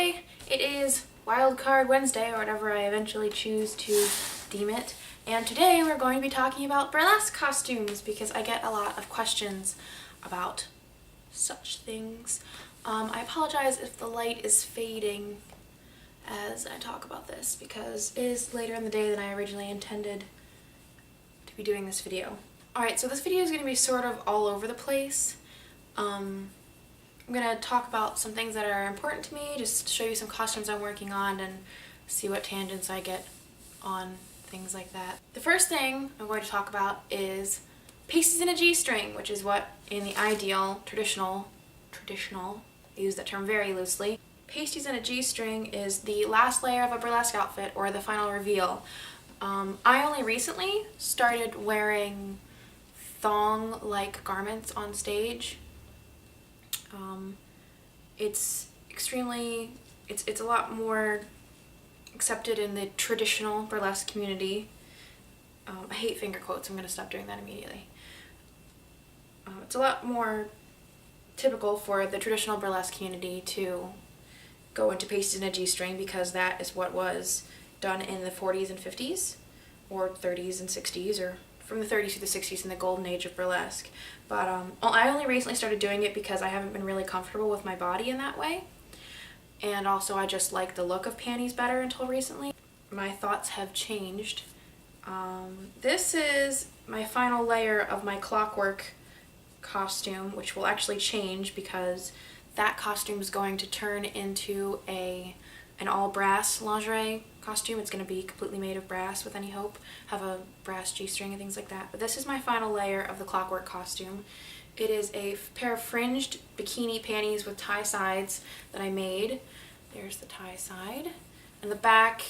today it is Wildcard Wednesday, or whatever I eventually choose to deem it. And today we're going to be talking about burlesque costumes because I get a lot of questions about such things. I apologize if the light is fading as I talk about this because it is later in the day than I originally intended to be doing this video. Alright, so this video is going to be sort of all over the place. I'm going to talk about some things that are important to me, just show you some costumes I'm working on and see what tangents I get on things like that. The first thing I'm going to talk about is pasties in a G-string, which is what in the ideal, traditional, I use that term very loosely. Pasties in a G-string is the last layer of a burlesque outfit or the final reveal. I only recently started wearing thong-like garments on stage. It's a lot more accepted in the traditional burlesque community. I hate finger quotes, I'm going to stop doing that immediately. It's a lot more typical for the traditional burlesque community to go into pasties in a G-string because that is what was done in the 40s and 50s, or 30s and 60s, or from the 30s to the 60s in the golden age of burlesque. But I only recently started doing it because I haven't been really comfortable with my body in that way. And also I just like the look of panties better until recently. My thoughts have changed. This is my final layer of my clockwork costume, which will actually change because that costume is going to turn into an all brass lingerie costume. It's going to be completely made of brass with any hope, have a brass G-string and things like that. But this is my final layer of the clockwork costume. It is a pair of fringed bikini panties with tie sides that I made. There's the tie side. And the back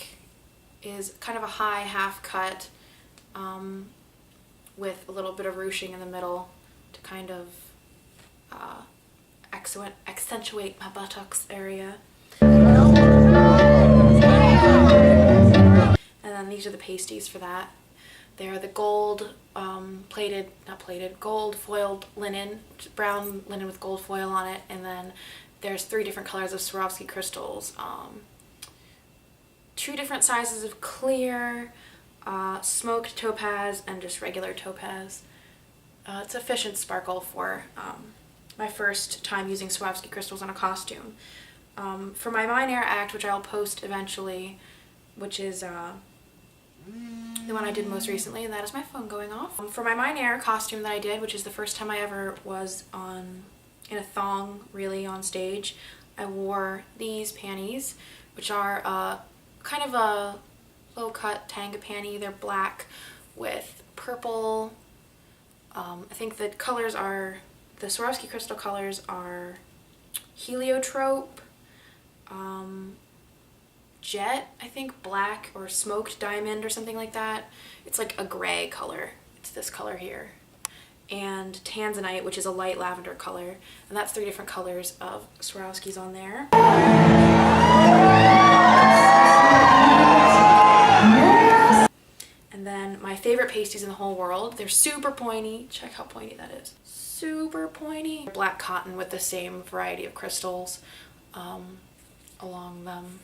is kind of a high half cut with a little bit of ruching in the middle to kind of accentuate my buttocks area. And then these are the pasties for that. They're the gold gold foiled linen, brown linen with gold foil on it, and then there's 3 different colors of Swarovski crystals, 2 different sizes of clear, smoked topaz, and just regular topaz. It's a efficient sparkle for my first time using Swarovski crystals on a costume. For my Mine Air act, which I'll post eventually, which is the one I did most recently, and that is my phone going off. For my Mine Air costume that I did, which is the first time I ever was in a thong really on stage, I wore these panties, which are kind of a low-cut tanga panty. They're black with purple. I think the colors are, the Swarovski crystal colors are heliotrope, jet, I think black, or smoked diamond or something like that. It's like a gray color. It's this color here. And tanzanite, which is a light lavender color. And that's 3 different colors of Swarovskis on there. And then my favorite pasties in the whole world. They're super pointy. Check how pointy that is. Super pointy. Black cotton with the same variety of crystals along them.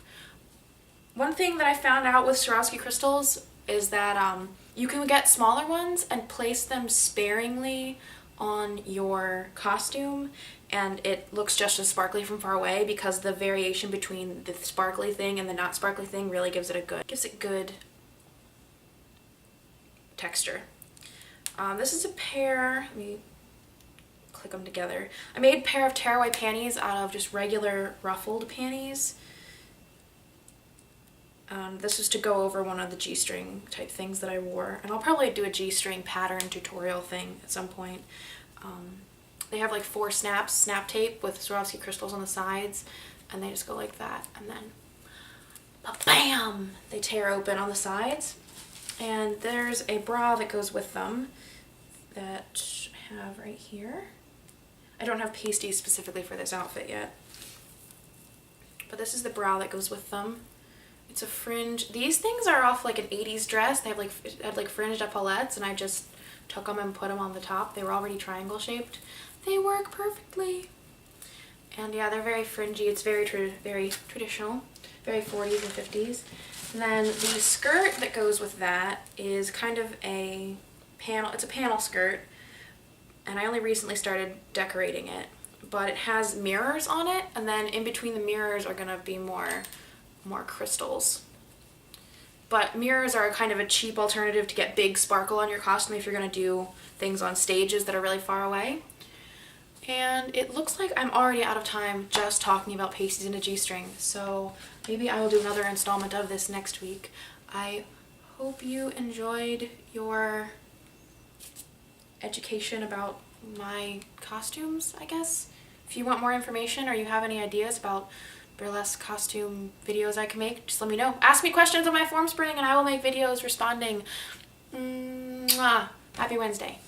One thing that I found out with Swarovski crystals is that you can get smaller ones and place them sparingly on your costume, and it looks just as sparkly from far away because the variation between the sparkly thing and the not sparkly thing really gives it good texture. This is a pair, let me click them together. I made a pair of tearaway panties out of just regular ruffled panties. This is to go over one of the G-string type things that I wore, and I'll probably do a G-string pattern tutorial thing at some point. They have like 4 snaps, snap tape with Swarovski crystals on the sides, and they just go like that, and then bam! They tear open on the sides. And there's a bra that goes with them that I have right here. I don't have pasties specifically for this outfit yet, but this is the bra that goes with them. It's a fringe. These things are off like an 80s dress. They have like fringed epaulettes, and I just took them and put them on the top. They were already triangle shaped. They work perfectly. And yeah, they're very fringy. It's very traditional, very 40s and 50s. And then the skirt that goes with that is kind of a panel. It's a panel skirt, and I only recently started decorating it. But it has mirrors on it, and then in between the mirrors are gonna be more crystals. But mirrors are kind of a cheap alternative to get big sparkle on your costume if you're gonna do things on stages that are really far away. And it looks like I'm already out of time just talking about pasties and a G-string, so maybe I will do another installment of this next week. I hope you enjoyed your education about my costumes, I guess. If you want more information or you have any ideas about burlesque costume videos I can make, just let me know. Ask me questions on my form spring and I will make videos responding. Mwah. Happy Wednesday.